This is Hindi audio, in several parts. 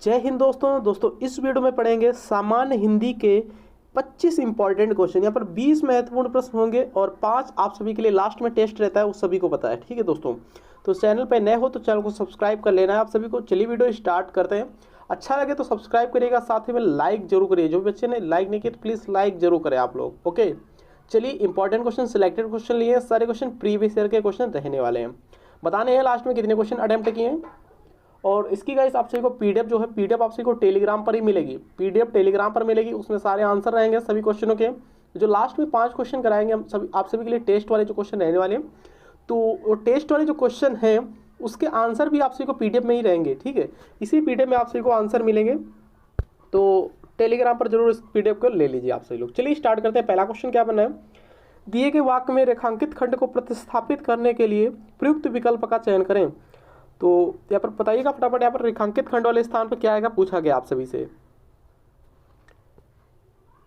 जय हिंद दोस्तों इस वीडियो में पढ़ेंगे सामान्य हिंदी के 25 इंपॉर्टेंट क्वेश्चन। यहाँ पर 20 महत्वपूर्ण प्रश्न होंगे और 5 आप सभी के लिए लास्ट में टेस्ट रहता है, उस सभी को पता है। ठीक है दोस्तों, तो चैनल पर नए हो तो चैनल को सब्सक्राइब कर लेना है आप सभी को। चलिए वीडियो स्टार्ट करते हैं। अच्छा लगे तो सब्सक्राइब करिएगा, साथ ही में लाइक जरूर करिए। जो बच्चे ने लाइक नहीं किया तो प्लीज़ लाइक जरूर करें आप लोग। ओके, चलिए इंपॉर्टेंट क्वेश्चन, सिलेक्टेड क्वेश्चन लिए। सारे क्वेश्चन प्रीवियस ईयर के क्वेश्चन रहने वाले हैं। बताने हैं लास्ट में कितने क्वेश्चन अटेम्प्ट किए हैं। और इसकी गाइस आप सभी को पीडीएफ जो है, पीडीएफ आप सभी को टेलीग्राम पर ही मिलेगी। पीडीएफ टेलीग्राम पर मिलेगी, उसमें सारे आंसर रहेंगे सभी क्वेश्चनों के। जो लास्ट में 5 क्वेश्चन कराएंगे हम सभी आप सभी के लिए, टेस्ट वाले जो क्वेश्चन रहने वाले हैं। तो वो टेस्ट वाले जो क्वेश्चन हैं उसके आंसर भी आप सभी को पीडीएफ में ही रहेंगे। ठीक है, इसी पीडीएफ में आप सभी को आंसर मिलेंगे, तो टेलीग्राम पर जरूर इस पीडीएफ को ले लीजिए आप सभी लोग। चलिए स्टार्ट करते हैं। पहला क्वेश्चन क्या बना है, दिए गए वाक्य में रेखांकित खंड को प्रतिस्थापित करने के लिए प्रयुक्त विकल्प का चयन करें। तो यहाँ पर बताइएगा फटाफट, यहाँ पर रेखांकित खंड वाले स्थान पर क्या आएगा, पूछा गया आप सभी से।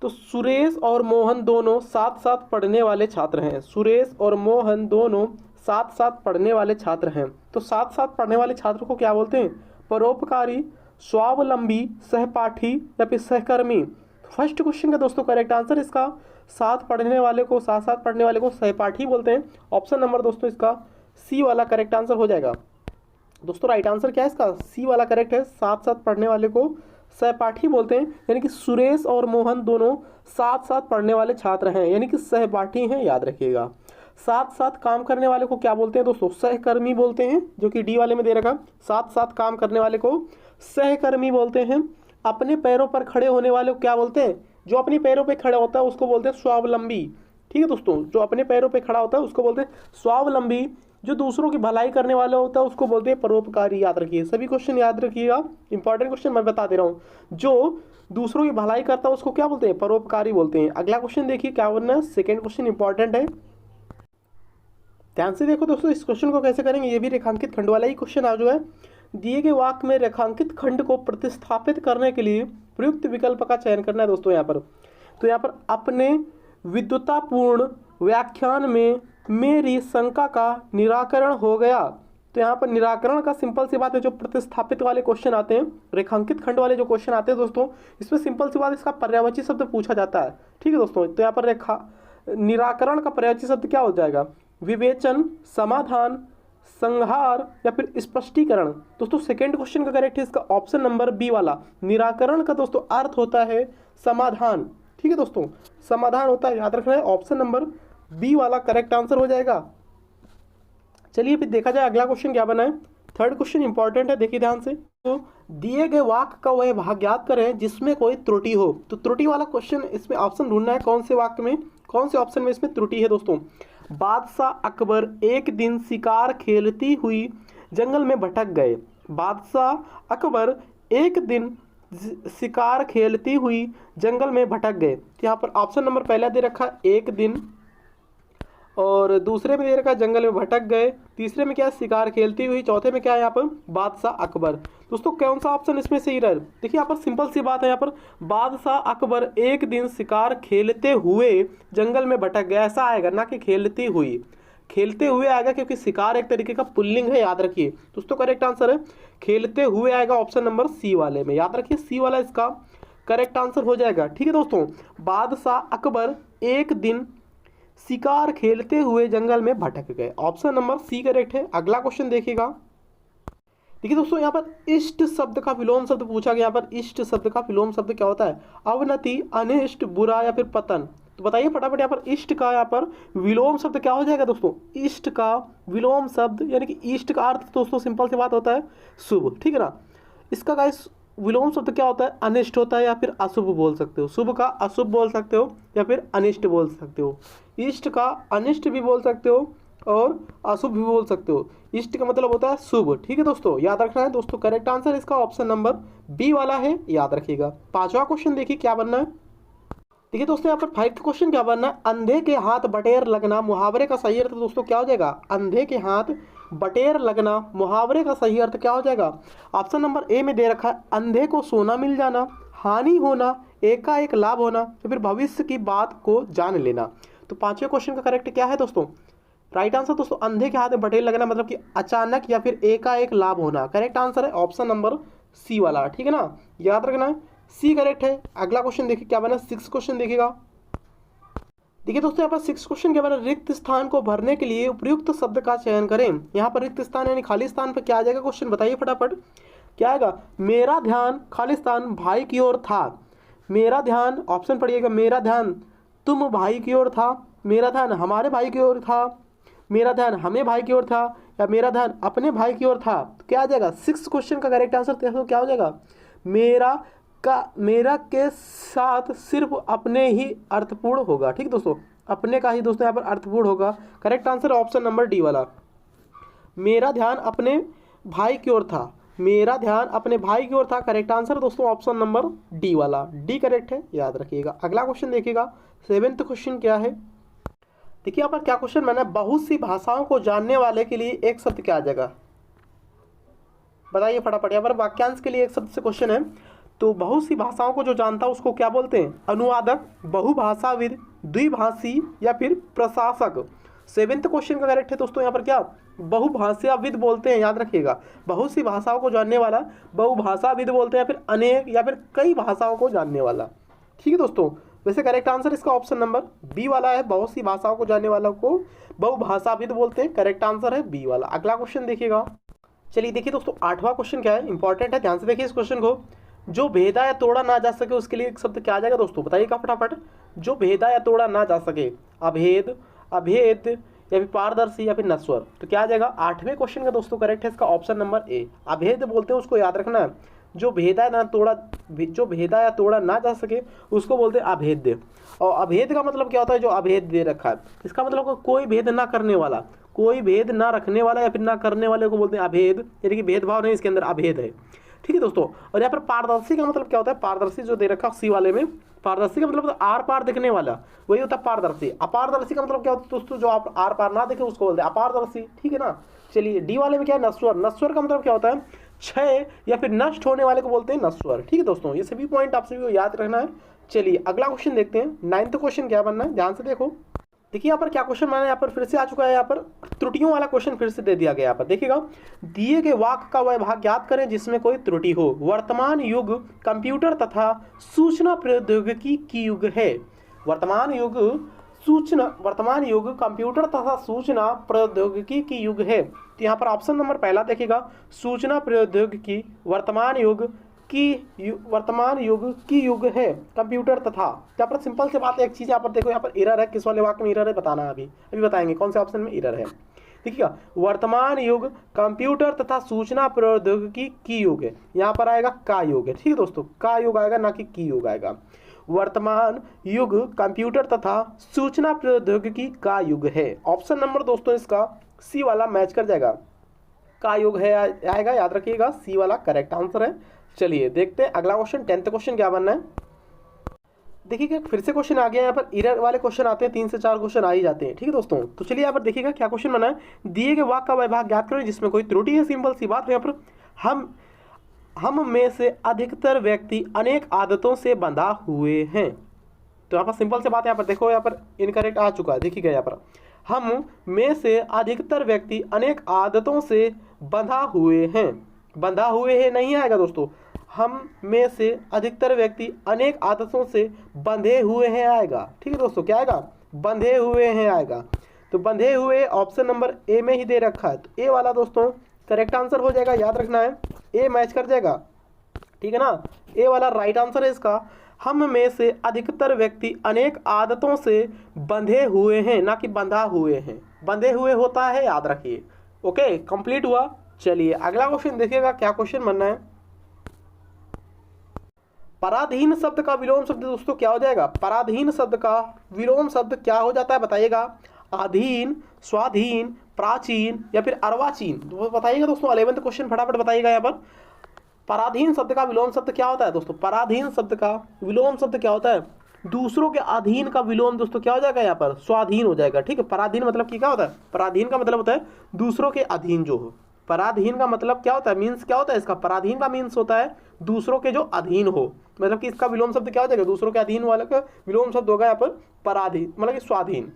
तो सुरेश और मोहन दोनों साथ साथ पढ़ने वाले छात्र हैं। सुरेश और मोहन दोनों साथ साथ पढ़ने वाले छात्र हैं। तो साथ साथ पढ़ने वाले छात्र को क्या बोलते हैं, परोपकारी, स्वावलंबी, सहपाठी या फिर सहकर्मी। फर्स्ट क्वेश्चन का दोस्तों करेक्ट आंसर इसका साथ पढ़ने वाले को, साथ साथ पढ़ने वाले को सहपाठी बोलते हैं। ऑप्शन नंबर दोस्तों इसका सी वाला करेक्ट आंसर हो जाएगा। दोस्तों राइट आंसर क्या है इसका, सी वाला करेक्ट है। साथ साथ पढ़ने वाले को सहपाठी बोलते हैं, यानी कि सुरेश और मोहन दोनों साथ साथ पढ़ने वाले छात्र हैं, यानी कि सहपाठी हैं, याद रखिएगा। साथ साथ काम करने वाले को क्या बोलते हैं दोस्तों, सहकर्मी बोलते हैं, जो कि डी वाले में दे रखा। साथ साथ काम करने वाले को सहकर्मी बोलते हैं। अपने पैरों पर खड़े होने वाले को क्या बोलते हैं, जो अपने पैरों पर खड़ा होता है उसको बोलते हैं स्वावलंबी। ठीक है दोस्तों, जो अपने पैरों पर खड़ा होता है उसको बोलते हैं स्वावलंबी। जो दूसरों की भलाई करने वाला होता है उसको बोलते हैं परोपकारी। याद रखिए, सभी क्वेश्चन याद रखिएगा, इंपॉर्टेंट क्वेश्चन मैं बता दे रहा हूँ। जो दूसरों की भलाई करता है उसको क्या बोलते हैं, परोपकारी बोलते हैं। अगला क्वेश्चन देखिए क्या बनना है, सेकंड क्वेश्चन इंपॉर्टेंट है, ध्यान से देखो दोस्तों। इस क्वेश्चन को कैसे करेंगे, ये भी रेखांकित खंड वाला ही क्वेश्चन आ जो है। दिए गए वाक्य में रेखांकित खंड को प्रतिस्थापित करने के लिए प्रयुक्त विकल्प का चयन करना है दोस्तों। यहाँ पर तो यहाँ पर अपने विद्वतापूर्ण व्याख्यान में मेरी शंका का निराकरण हो गया। तो यहाँ पर निराकरण का सिंपल सी बात है, जो प्रतिस्थापित वाले क्वेश्चन आते हैं, रेखांकित खंड वाले जो क्वेश्चन आते हैं दोस्तों, इसमें सिंपल सी बात इसका पर्यायवाची शब्द पूछा जाता है। ठीक है दोस्तों, तो यहाँ पर निराकरण का पर्यायवाची शब्द क्या हो जाएगा, विवेचन, समाधान, संहार या फिर स्पष्टीकरण। दोस्तों सेकंड क्वेश्चन का करेक्ट है इसका ऑप्शन नंबर बी वाला। निराकरण का दोस्तों अर्थ होता है समाधान। ठीक है दोस्तों, समाधान होता है, याद रखना है। ऑप्शन नंबर बी वाला करेक्ट आंसर हो जाएगा। चलिए फिर देखा जाए अगला क्वेश्चन क्या बना है। थर्ड क्वेश्चन इंपॉर्टेंट है, देखिए ध्यान से। तो दिए गए वाक्य का वह भाग ज्ञात करें जिसमें कोई त्रुटि हो। तो त्रुटि वाला क्वेश्चन, इसमें ऑप्शन ढूंढना है, कौन से वाक्य में, कौन से ऑप्शन में इसमें त्रुटि है दोस्तों। बादशाह अकबर एक दिन शिकार खेलती हुई जंगल में भटक गए। बादशाह अकबर एक दिन शिकार खेलती हुई जंगल में भटक गए। यहाँ पर ऑप्शन नंबर पहला दे रखा एक दिन, और दूसरे में दे रखा जंगल में भटक गए, तीसरे में क्या शिकार खेलती हुई, चौथे में क्या है यहाँ पर बादशाह अकबर। दोस्तों कौन सा ऑप्शन इसमें सही रहा, देखिए यहाँ पर सिंपल सी बात है। यहाँ पर बादशाह अकबर एक दिन शिकार खेलते हुए जंगल में भटक गया, ऐसा आएगा ना कि खेलती हुई। खेलते हुए आएगा क्योंकि शिकार एक तरीके का पुल्लिंग है, याद रखिए। दोस्तों करेक्ट आंसर है खेलते हुए आएगा, ऑप्शन नंबर सी वाले में, याद रखिए सी वाला इसका करेक्ट आंसर हो जाएगा। ठीक है दोस्तों, बादशाह अकबर एक दिन शिकार खेलते हुए जंगल में भटक गए, ऑप्शन नंबर सी करेक्ट है। अगला क्वेश्चन देखिएगा। देखिए दोस्तों यहाँ पर इष्ट शब्द का विलोम शब्द पूछा गया। यहाँ पर इष्ट शब्द का विलोम शब्द क्या होता है, अवनति, अनिष्ट, बुरा या फिर पतन। तो बताइए फटाफट, यहाँ पर इष्ट का यहाँ पर विलोम शब्द क्या हो जाएगा दोस्तों, इष्ट का विलोम शब्द, यानी कि इष्ट का अर्थ दोस्तों सिंपल सी बात होता है शुभ। ठीक है ना, इसका गाइस विलोम शब्द क्या होता है, अनिष्ट होता है या फिर अशुभ बोल सकते हो। शुभ का अशुभ बोल सकते हो या फिर अनिष्ट बोल सकते हो। इष्ट का अनिष्ट भी बोल सकते हो और अशुभ भी बोल सकते हो। इष्ट का मतलब होता है शुभ। ठीक है दोस्तों, याद रखना है दोस्तों। करेक्ट आंसर इसका ऑप्शन नंबर बी वाला है, याद रखिएगा। पांचवा क्वेश्चन देखिए क्या बनना है। देखिए दोस्तों यहाँ पर फाइव क्वेश्चन क्या बनना है, अंधे के हाथ बटेर लगना मुहावरे का सही अर्थ दोस्तों क्या हो जाएगा, अंधे के हाथ बटेर लगना मुहावरे का सही अर्थ क्या हो जाएगा। ऑप्शन नंबर ए में दे रखा है अंधे को सोना मिल जाना, हानि होना, एकाएक लाभ होना या फिर भविष्य की बात को जान लेना। तो पांचवें क्वेश्चन का करेक्ट क्या है दोस्तों, राइट आंसर दोस्तों अंधे के हाथ में बटेर लगना मतलब कि अचानक या फिर एकाएक लाभ होना। करेक्ट आंसर है ऑप्शन नंबर सी वाला, ठीक है ना, याद रखना है, सी करेक्ट है। अगला क्वेश्चन देखिए क्या बना, 6 क्वेश्चन देखिएगा। देखिए दोस्तों यहाँ पर 6 क्वेश्चन के बाद रिक्त स्थान को भरने के लिए उपयुक्त शब्द का चयन करें। यहाँ पर रिक्त स्थान यानी खाली स्थान पर क्या आ जाएगा, क्वेश्चन बताइए फटाफट क्या आएगा। मेरा ध्यान खाली स्थान भाई की ओर था, मेरा ध्यान, ऑप्शन पढ़िएगा, मेरा ध्यान तुम भाई की ओर था, मेरा ध्यान हमारे भाई की ओर था, मेरा ध्यान हमें भाई की ओर था, या मेरा ध्यान अपने भाई की ओर था। तो क्या आ जाएगा, 6 क्वेश्चन का करेक्ट आंसर देखो क्या हो जाएगा, मेरा के साथ सिर्फ अपने ही अर्थपूर्ण होगा। ठीक दोस्तों, अपने का ही दोस्तों यहाँ पर अर्थपूर्ण होगा। Correct answer option number D वाला, मेरा ध्यान अपने भाई की ओर था, मेरा ध्यान अपने भाई की ओर था। करेक्ट आंसर दोस्तों ऑप्शन नंबर डी वाला, डी करेक्ट है, याद रखिएगा। अगला क्वेश्चन देखिएगा, 7th क्वेश्चन क्या है। देखिए यहाँ पर क्या क्वेश्चन बना, बहुत सी भाषाओं को जानने वाले के लिए एक शब्द क्या आ जाएगा, बताइए फटाफट। यहाँ पर वाक्यांश के लिए एक शब्द से क्वेश्चन है, तो बहुत सी भाषाओं को जो जानता है उसको क्या बोलते हैं, अनुवादक, बहुभाषाविद, द्विभाषी या फिर प्रशासक। 7th क्वेश्चन का करेक्ट है दोस्तों यहाँ पर क्या, बहुभाषाविद बोलते हैं, याद रखिएगा। बहुत सी भाषाओं को जानने वाला बहुभाषाविद बोलते हैं, या फिर अनेक या फिर कई भाषाओं को जानने वाला। ठीक है दोस्तों, वैसे करेक्ट आंसर इसका ऑप्शन नंबर बी वाला है, बहुत सी भाषाओं को जानने वालों को बहुभाषाविद बोलते हैं। करेक्ट आंसर है बी वाला। अगला क्वेश्चन देखिएगा, चलिए देखिए दोस्तों 8वां क्वेश्चन क्या है, इंपॉर्टेंट है, ध्यान से देखिए इस क्वेश्चन को। जो भेदा या तोड़ा ना जा सके उसके लिए एक शब्द क्या आ जाएगा दोस्तों, बताइएगा फटाफट। जो भेदा या तोड़ा ना जा सके, अभेद, अभेद या फिर पारदर्शी या फिर नश्वर। तो क्या आ जाएगा 8वें क्वेश्चन का दोस्तों करेक्ट है इसका ऑप्शन नंबर ए, अभेद बोलते हैं उसको, याद रखना है। जो भेदा ना तोड़ा, जो भेदा या तोड़ा ना जा सके उसको बोलते हैं अभेद्य। और अभेद का मतलब क्या होता है, जो अभेद दे रखा है, इसका मतलब कोई भेद ना करने वाला, कोई भेद ना रखने वाला या फिर ना करने वाले को बोलते हैं अभेद, यानी कि भेदभाव नहीं, इसके अंदर अभेद है। ठीक है दोस्तों, और यहाँ पर पारदर्शी का मतलब क्या होता है, पारदर्शी जो दे रखा सी वाले में, पारदर्शी का मतलब आर पार दिखने वाला, वही होता है पारदर्शी। अपारदर्शी का मतलब क्या होता है दोस्तों, जो आप आर पार ना देखे उसको बोलते हैं अपारदर्शी। ठीक है ना, चलिए डी वाले में क्या है, नश्वर। नश्वर का मतलब क्या होता है, क्षय या फिर नष्ट होने वाले को बोलते हैं नश्वर। ठीक है दोस्तों, ये सभी पॉइंट आप सभी को याद रखना है। चलिए अगला क्वेश्चन देखते हैं, 9th क्वेश्चन क्या बनना है, ध्यान से देखो। देखिए यहाँ पर क्या क्वेश्चन बना है, यहाँ पर फिर से आ चुका है, यहाँ पर त्रुटियों वाला क्वेश्चन फिर से दे दिया गया। यहाँ पर देखिएगा, दिए गए वाक्य का वह भाग ज्ञात करें जिसमें कोई त्रुटि हो। वर्तमान युग कंप्यूटर तथा सूचना प्रौद्योगिकी की युग है। वर्तमान युग कंप्यूटर तथा सूचना प्रौद्योगिकी की युग है। तो यहाँ पर ऑप्शन नंबर पहला देखिएगा, सूचना प्रौद्योगिकी वर्तमान युग की युग है, कंप्यूटर तथा। यहाँ पर सिंपल से बात, एक चीज यहाँ पर देखो, यहाँ पर एरर है, किस वाले वाक्य में एरर है बताना है, अभी बताएंगे कौन से ऑप्शन में एरर है। देखिएगा, वर्तमान युग कंप्यूटर तथा सूचना प्रौद्योगिकी की युग है, यहाँ पर आएगा का युग है। ठीक है दोस्तों, का युग आएगा, ना कि की युग आएगा। वर्तमान युग कंप्यूटर तथा सूचना प्रौद्योगिकी का युग है। ऑप्शन नंबर दोस्तों इसका सी वाला मैच कर जाएगा, का युग है आएगा, याद रखिएगा, सी वाला करेक्ट आंसर है। चलिए देखते हैं अगला क्वेश्चन, 10th क्वेश्चन क्या बनना है। देखिए फिर से क्वेश्चन आ गया, यहाँ पर एरर वाले क्वेश्चन आते हैं, 3 से 4 क्वेश्चन आ ही जाते हैं। ठीक है दोस्तों, तो चलिए यहाँ पर देखिएगा क्या क्वेश्चन बना है, दिए गए वाक्य का वह भाग ज्ञात करें जिसमें कोई त्रुटि है। सिंपल सी बात है, यहाँ पर हम में से अधिकतर व्यक्ति अनेक आदतों से बंधा हुए हैं। तो यहाँ पर सिंपल सी बात है, यहाँ पर देखो, यहाँ पर इनकरेक्ट आ चुका है। देखिएगा यहाँ पर हम में से अधिकतर व्यक्ति अनेक आदतों से बंधा हुए हैं, बंधा हुए हैं नहीं आएगा दोस्तों, हम में से अधिकतर व्यक्ति अनेक आदतों से बंधे हुए हैं आएगा। ठीक है दोस्तों, क्या आएगा, बंधे हुए हैं आएगा। तो बंधे हुए ऑप्शन नंबर ए में ही दे रखा है, तो ए वाला दोस्तों करेक्ट आंसर हो जाएगा, याद रखना है, ए मैच कर जाएगा। ठीक है ना, ए वाला राइट आंसर है इसका। हम में से अधिकतर व्यक्ति अनेक आदतों से बंधे हुए हैं, ना कि बंधा हुए हैं, बंधे हुए होता है, याद रखिए। ओके, कंप्लीट हुआ। चलिए अगला क्वेश्चन देखिएगा क्या क्वेश्चन बनना है। पराधीन शब्द का विलोम शब्द दोस्तों क्या हो जाएगा, पराधीन शब्द का विलोम शब्द क्या हो जाता है, बताइएगा। अधीन, स्वाधीन, प्राचीन या फिर अर्वाचीन, तो बताइएगा दोस्तों। 11th क्वेश्चन फटाफट बताइएगा। यहाँ पर पराधीन शब्द का विलोम शब्द क्या होता है दोस्तों, पराधीन शब्द का विलोम शब्द क्या होता है, दूसरों के अधीन का विलोम दोस्तों क्या हो जाएगा, यहाँ पर स्वाधीन हो जाएगा। ठीक है, पराधीन मतलब क्या होता है, पराधीन का मतलब होता है दूसरों के अधीन जो हो। पराधीन का मतलब क्या होता है, मीन्स क्या होता है इसका, पराधीन का मीन्स होता है दूसरों के जो अधीन हो, मतलब कि इसका विलोम शब्द क्या हो जाएगा, दूसरों के अधीन वाले का विलोम शब्द होगा यहाँ पर पराधीन, मतलब कि स्वाधीन।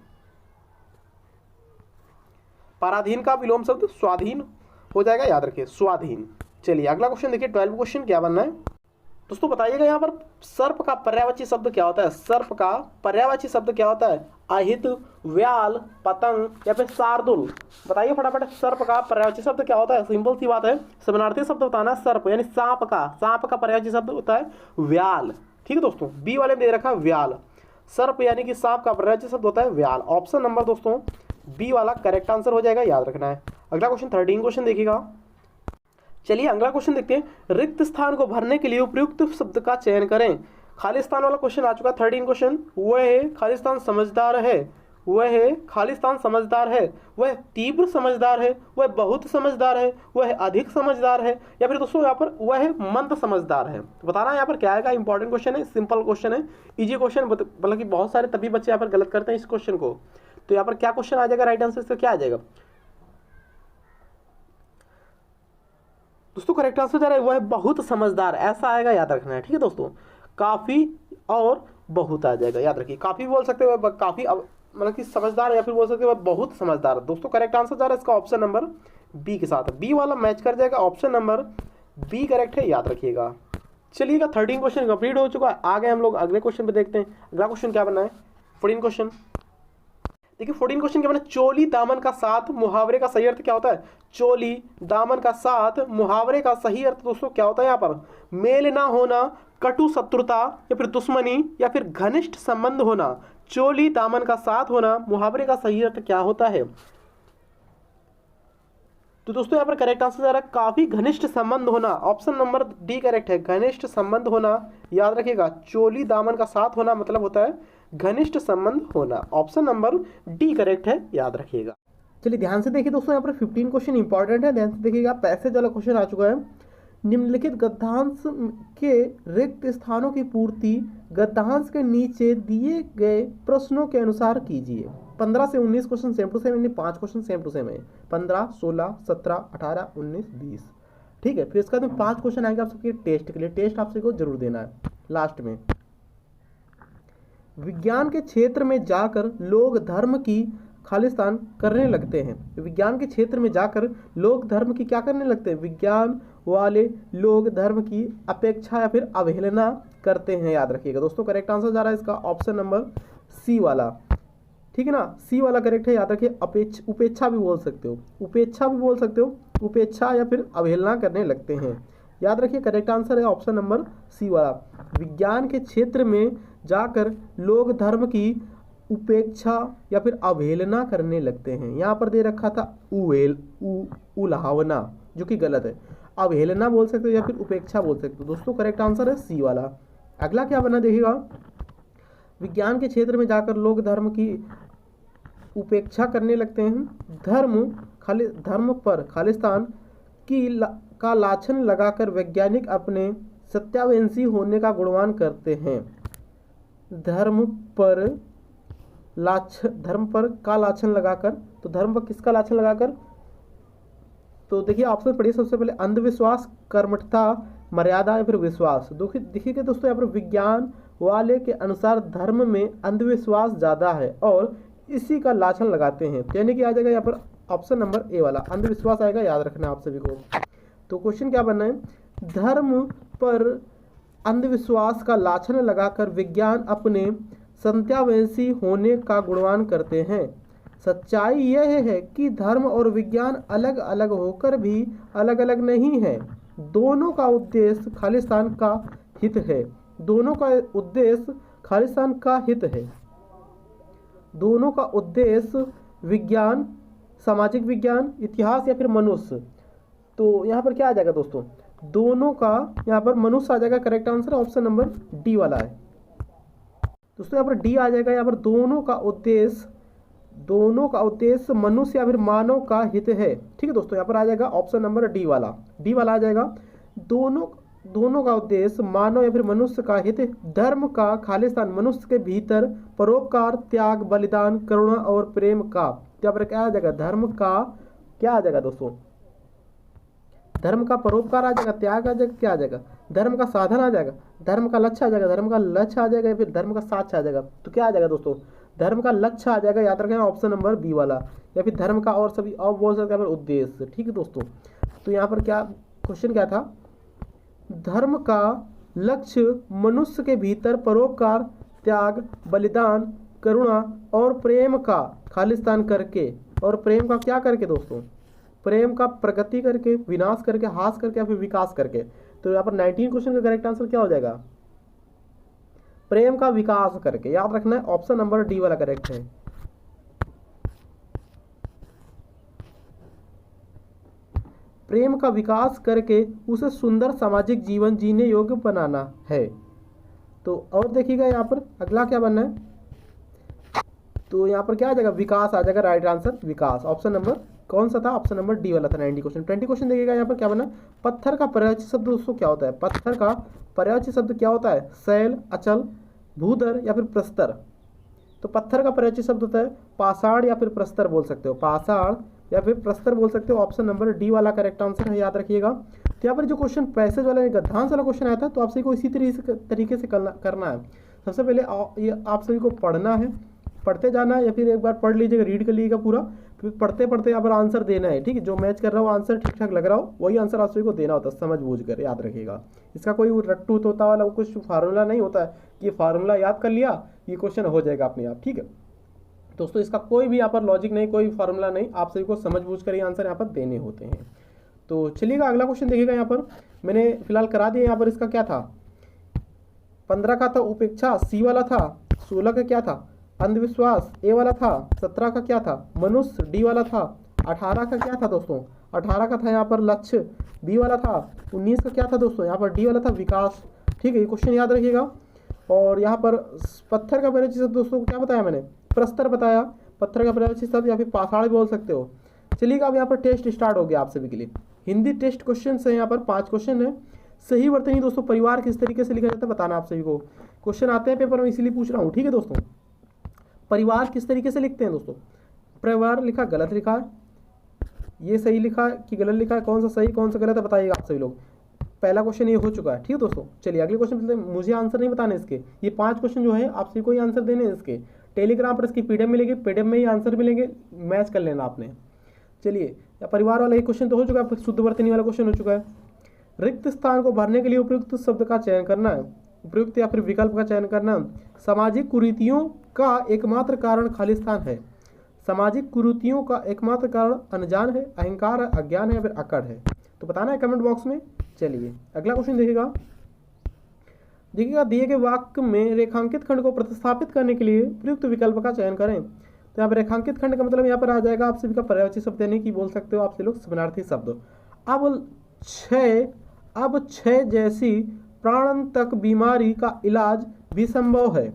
पराधीन का विलोम शब्द स्वाधीन हो जाएगा, याद रखिए, स्वाधीन। चलिए अगला क्वेश्चन देखिए, 12 क्वेश्चन क्या बनना है दोस्तों, बताइएगा यहाँ पर सर्प का पर्यायवाची शब्द क्या होता है। सर्प का पर्यायवाची शब्द क्या होता है? अहित, व्याल, पतंग या फिर शार्दुल। बताइए फटाफट, सर्प का पर्यायवाची शब्द क्या होता है? सिंपल सी बात है, समानार्थी शब्द बताना। सर्प यानी सांप का पर्यायवाची शब्द होता है व्याल। ठीक है दोस्तों, बी वाले में दे रखा व्याल। सर्प यानी कि सांप का पर्यायवाची शब्द होता है व्याल। ऑप्शन नंबर दोस्तों बी वाला करेक्ट आंसर हो जाएगा, याद रखना है। अगला क्वेश्चन 13 क्वेश्चन देखिएगा। चलिए अगला क्वेश्चन देखते हैं, रिक्त स्थान को भरने के लिए उपयुक्त शब्द का चयन करें। खालिस्तान वाला क्वेश्चन आ चुका, 13 क्वेश्चन। वह खालिस्तान समझदार है, वह खालिस्तान समझदार है, वह तीव्र समझदार है, वह बहुत समझदार है, वह अधिक समझदार है, या फिर दोस्तों यहाँ पर वह मंद समझदार है। बताना यहाँ पर क्या आएगा। इंपॉर्टेंट क्वेश्चन है, सिंपल क्वेश्चन है, इजी क्वेश्चन, मतलब कि बहुत सारे तभी बच्चे यहाँ पर गलत करते हैं इस क्वेश्चन को। तो यहाँ पर क्या क्वेश्चन आ जाएगा, राइट आंसर इसका क्या आ जाएगा दोस्तों? करेक्ट आंसर जा रहा है वह बहुत समझदार, ऐसा आएगा, याद रखना है। ठीक है दोस्तों, काफी और बहुत आ जाएगा, याद रखिए। काफी बोल सकते हो, काफी मतलब कि समझदार, या फिर बोल सकते हो बहुत समझदार। दोस्तों करेक्ट आंसर जा रहा है इसका ऑप्शन नंबर बी के साथ, बी वाला मैच कर जाएगा। ऑप्शन नंबर बी करेक्ट है, याद रखिएगा। चलिएगा 13 क्वेश्चन कंप्लीट हो चुका है। आगे हम लोग अगले क्वेश्चन पे देखते हैं। अगला क्वेश्चन क्या बनना है, 14 क्वेश्चन। देखिए 14 क्वेश्चन क्या बना, चोली दामन का साथ मुहावरे का सही अर्थ क्या होता है? चोली दामन का साथ मुहावरे का सही अर्थ दोस्तों क्या होता है? यहाँ पर मेल ना होना, कटु शत्रुता, या फिर दुश्मनी, या फिर घनिष्ठ संबंध होना। चोली दामन का साथ होना, मुहावरे का सही अर्थ क्या होता है? तो दोस्तों यहाँ पर करेक्ट आंसर आ रहा है काफी घनिष्ठ संबंध होना। ऑप्शन नंबर डी करेक्ट है, घनिष्ठ संबंध होना, याद रखिएगा। चोली दामन का साथ होना मतलब होता है घनिष्ठ संबंध होना। ऑप्शन नंबर डी करेक्ट है, याद रखिएगा। चलिए ध्यान से देखिए दोस्तों, यहाँ पर 15 क्वेश्चन इंपॉर्टेंट है, ध्यान से देखिएगा। पैसेज वाला क्वेश्चन आ चुका है। निम्नलिखित गद्यांश के रिक्त स्थानों की पूर्ति गद्यांश के नीचे दिए गए प्रश्नों के अनुसार कीजिए। 15 से 19 क्वेश्चन सेम टू सेम, यानी 5 क्वेश्चन सेम टू सेम है। 15, 16, 17, 18, 19, 20। ठीक है, फिर इसके बाद में 5 क्वेश्चन आएंगे आप सबके टेस्ट के लिए। टेस्ट आप सबको जरूर देना है लास्ट में। विज्ञान के क्षेत्र में जाकर लोग धर्म की खालिस्तान करने लगते हैं। विज्ञान के क्षेत्र में जाकर लोग धर्म की क्या करने लगते हैं? विज्ञान वाले लोग धर्म की अपेक्षा या फिर अवहेलना करते हैं, याद रखिएगा दोस्तों। करेक्ट आंसर जा रहा है इसका ऑप्शन नंबर सी वाला। ठीक है ना, सी वाला करेक्ट है, याद रखिए। उपेक्षा भी बोल सकते हो, उपेक्षा भी बोल सकते हो, उपेक्षा या फिर अवहेलना करने लगते हैं, याद रखिए। करेक्ट आंसर है ऑप्शन नंबर सी वाला। विज्ञान के क्षेत्र में जाकर लोग धर्म की उपेक्षा या फिर अवहेलना करने लगते हैं। यहाँ पर दे रखा था उल्हावना, जो कि गलत है। अवहेलना बोल सकते हो या फिर उपेक्षा बोल सकते हो दोस्तों। करेक्ट आंसर है सी वाला। अगला क्या बना देखिएगा, विज्ञान के क्षेत्र में जाकर लोग धर्म की उपेक्षा करने लगते हैं। धर्म पर खालिस्तान का लाछन लगाकर वैज्ञानिक अपने सत्यावंशी होने का गुणगान करते हैं। धर्म पर का लाछन लगाकर, तो धर्म पर किसका लाछन लगाकर? तो देखिए ऑप्शन पढ़िए सबसे पहले, अंधविश्वास, कर्मठता, मर्यादा या फिर विश्वास। देखिए दोस्तों यहाँ पर विज्ञान वाले के अनुसार धर्म में अंधविश्वास ज़्यादा है और इसी का लाछन लगाते हैं, यानी कि आ जाएगा यहाँ पर ऑप्शन नंबर ए वाला, अंधविश्वास आएगा, याद रखना है आप सभी को। तो क्वेश्चन क्या बनना है, धर्म पर अंधविश्वास का लाछन लगाकर विज्ञान अपने सत्यावंशी होने का गुणगान करते हैं। सच्चाई यह है कि धर्म और विज्ञान अलग अलग होकर भी अलग अलग नहीं है। दोनों का उद्देश्य खालिस्तान का हित है। दोनों का उद्देश्य खालिस्तान का हित है। दोनों का उद्देश्य विज्ञान, सामाजिक विज्ञान, इतिहास या फिर मनुष्य। तो यहाँ पर क्या आ जाएगा दोस्तों, दोनों का यहाँ पर मनुष्य आ जाएगा। Correct answer option number D वाला है दोस्तों। यहाँ पर डी आ जाएगा। यहाँ पर दोनों का उद्देश्य मनुष्य या फिर मानव का हित है। ठीक है दोस्तों, यहाँ पर आ जाएगा ऑप्शन नंबर डी वाला आ जाएगा। दोनों का उद्देश्य मानव या फिर मनुष्य का हित। धर्म का खालिस्तान मनुष्य के भीतर परोपकार, त्याग, बलिदान, करुणा और प्रेम का। यहाँ पर क्या आ जाएगा, धर्म का क्या आ जाएगा दोस्तों, धर्म का परोपकार आ जाएगा, त्याग आ जाएगा, क्या आ जाएगा, धर्म का साधन आ जाएगा, धर्म का लक्ष्य आ जाएगा, धर्म का लक्ष्य आ जाएगा या फिर धर्म का साक्ष्य आ जाएगा। तो क्या आ जाएगा दोस्तों, धर्म का लक्ष्य आ जाएगा, याद रखें ऑप्शन नंबर बी वाला, या फिर धर्म का और सभी और बोल सकते हैं उद्देश्य। ठीक है दोस्तों, तो यहाँ पर क्या क्वेश्चन क्या था, धर्म का लक्ष्य मनुष्य के भीतर परोपकार, त्याग, बलिदान, करुणा और प्रेम का खालिस्तान करके, और प्रेम का क्या करके दोस्तों, प्रेम का प्रगति करके, विनाश करके, हास करके या फिर विकास करके। तो यहाँ पर 19 क्वेश्चन का करेक्ट आंसर क्या हो जाएगा, प्रेम का विकास करके। याद रखना है ऑप्शन नंबर डी वाला करेक्ट है। प्रेम का विकास करके उसे सुंदर सामाजिक जीवन जीने योग्य बनाना है। तो और देखिएगा यहाँ पर अगला क्या बनना है, तो यहाँ पर क्या आ जाएगा, विकास आ जाएगा, राइट आंसर विकास। ऑप्शन नंबर कौन सा था, ऑप्शन नंबर डी वाला था 90 क्वेश्चन। 20 क्वेश्चन देखिएगा यहाँ पर क्या बना, पत्थर का पर्यायवाची शब्द दोस्तों क्या होता है, पत्थर का पर्यायवाची शब्द क्या होता है, शैल, अचल, भूधर या फिर प्रस्तर। तो पत्थर का पर्यायवाची शब्द होता है पाषाण या फिर प्रस्तर बोल सकते हो, पाषाण या फिर प्रस्तर बोल सकते हो। ऑप्शन नंबर डी वाला करेक्ट आंसर है, याद रखिएगा। तो यहाँ पर जो क्वेश्चन पैसेज वाला गद्यांश वाला क्वेश्चन आया था, तो आप सभी को इसी तरीके से करना है। सबसे पहले ये आप सभी को पढ़ना है, पढ़ते जाना है, या फिर एक बार पढ़ लीजिएगा, रीड कर लीजिएगा पूरा, फिर पढ़ते पढ़ते यहाँ पर आंसर देना है, ठीक है। जो मैच कर रहा हो आंसर ठीक ठाक लग रहा हो वही आंसर आप सभी को देना होता है, समझ बूझ कर, याद रखिएगा। इसका कोई रट्टू तोता वाला कुछ फार्मूला नहीं होता है कि फार्मूला याद कर लिया ये क्वेश्चन हो जाएगा अपने आप, ठीक है दोस्तों। इसका कोई भी यहाँ पर लॉजिक नहीं, कोई फार्मूला नहीं, आप सभी को समझ बूझ कर ये आंसर यहाँ पर देने होते हैं। तो चलिएगा अगला क्वेश्चन देखिएगा। यहाँ पर मैंने फिलहाल करा दिया, यहाँ पर इसका क्या था, 15 का था उपेक्षा, सी वाला था। 16 का क्या था, अंधविश्वास, ए वाला था। 17 का क्या था, मनुष्य, डी वाला था। 18 का क्या था दोस्तों, 18 का था यहाँ पर लक्ष्य, बी वाला था। 19 का क्या था दोस्तों, यहाँ पर डी वाला था विकास, ठीक है। ये क्वेश्चन याद रखिएगा। और यहाँ पर पत्थर का पर्यायवाची शब्द दोस्तों को क्या बताया मैंने, प्रस्तर बताया। पत्थर का पर्यायवाची शब्द या फिर पाषाण बोल सकते हो। चलिएगा अब यहाँ पर टेस्ट स्टार्ट हो गया आप सभी के लिए। हिंदी टेस्ट क्वेश्चन है, यहाँ पर 5 क्वेश्चन है। सही वर्तनी दोस्तों परिवार किस तरीके से लिखा जाता है बताना आप सभी को। क्वेश्चन आते हैं पेपर में इसीलिए पूछ रहा हूँ, ठीक है दोस्तों। परिवार किस तरीके से लिखते हैं दोस्तों, परिवार लिखा गलत लिखा है, ये सही लिखा है कि गलत लिखा है, कौन सा सही कौन सा गलत है बताइएगा आप सभी लोग। पहला क्वेश्चन ये हो चुका है, ठीक है दोस्तों। चलिए अगले क्वेश्चन, मुझे आंसर नहीं बताने इसके, ये 5 क्वेश्चन जो है आप सभी को ही आंसर देने हैं इसके। टेलीग्राम पर इसकी पीडीएफ मिलेगी, पीडीएफ में ही आंसर मिलेंगे, मैच कर लेना आपने। चलिए परिवार वाला एक क्वेश्चन तो हो चुका है, शुद्ध वर्तनी वाला क्वेश्चन हो चुका है। रिक्त स्थान को भरने के लिए उपयुक्त शब्द का चयन करना है, उपयुक्त या फिर विकल्प का चयन करना। सामाजिक कुरीतियों का एकमात्र कारण खालिस्तान है, सामाजिक कुरीतियों का एकमात्र कारण अनजान है, अहंकार है, अज्ञान है या फिर अकड़ है। तो बताना है कमेंट बॉक्स में। चलिए अगला क्वेश्चन देखिएगा। दिए गए वाक्य में रेखांकित खंड को प्रतिस्थापित करने के लिए प्रयुक्त विकल्प का चयन करें। तो यहाँ पर रेखांकित खंड का मतलब यहाँ पर आ जाएगा आप सभी का पर्यायवाची शब्द, यानी कि बोल सकते हो आप सभी लोग समानार्थी शब्द। अब क्षय जैसी प्राणांतक बीमारी का इलाज भी संभव है।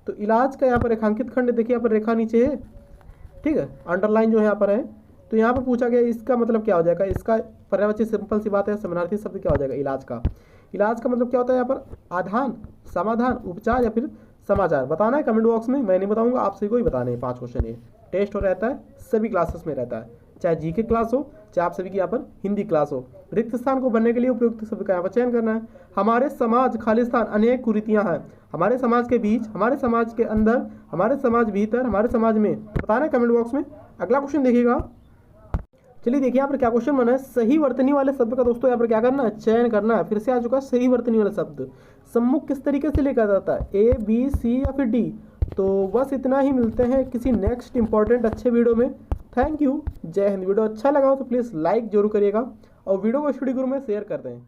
तो इलाज का यहाँ पर रेखांकित खंड देखिए, यहाँ पर रेखा नीचे है, ठीक है, अंडरलाइन जो है यहाँ पर है। तो यहाँ पर पूछा गया इसका मतलब क्या हो जाएगा, इसका पर्यायवाची सिंपल सी बात है, समानार्थी शब्द क्या हो जाएगा इलाज का। इलाज का मतलब क्या होता है यहाँ पर, आधान, समाधान, उपचार या फिर समाचार। बताना है कमेंट बॉक्स में, मैं नहीं बताऊंगा, आप सभी को ही बताने हैं। 5 क्वेश्चन ये टेस्ट हो रहता है, सभी क्लासेस में रहता है, चाहे जीके क्लास हो चाहे आप सभी की यहाँ पर हिंदी क्लास हो। रिक्त स्थान को भरने के लिए उपयुक्त शब्द का यहाँ पर चयन करना है। हमारे समाज खालिस्तान अनेक कुरीतियाँ हैं, हमारे समाज के बीच, हमारे समाज के अंदर, हमारे समाज भीतर, हमारे समाज में। बताना है कमेंट बॉक्स में। अगला क्वेश्चन देखिएगा। चलिए देखिए यहाँ पर क्या क्वेश्चन बना है, सही वर्तनी वाले शब्द का दोस्तों यहाँ पर क्या करना है, चयन करना है। फिर से आ चुका है सही वर्तनी वाला शब्द। सम्मुख किस तरीके से लिखा जाता है, ए बी सी या फिर डी। तो बस इतना ही, मिलते हैं किसी नेक्स्ट इंपॉर्टेंट अच्छे वीडियो में। थैंक यू, जय हिंद। वीडियो अच्छा लगा हो तो प्लीज़ लाइक जरूर करिएगा और वीडियो को स्टडी ग्रुप में शेयर कर दें।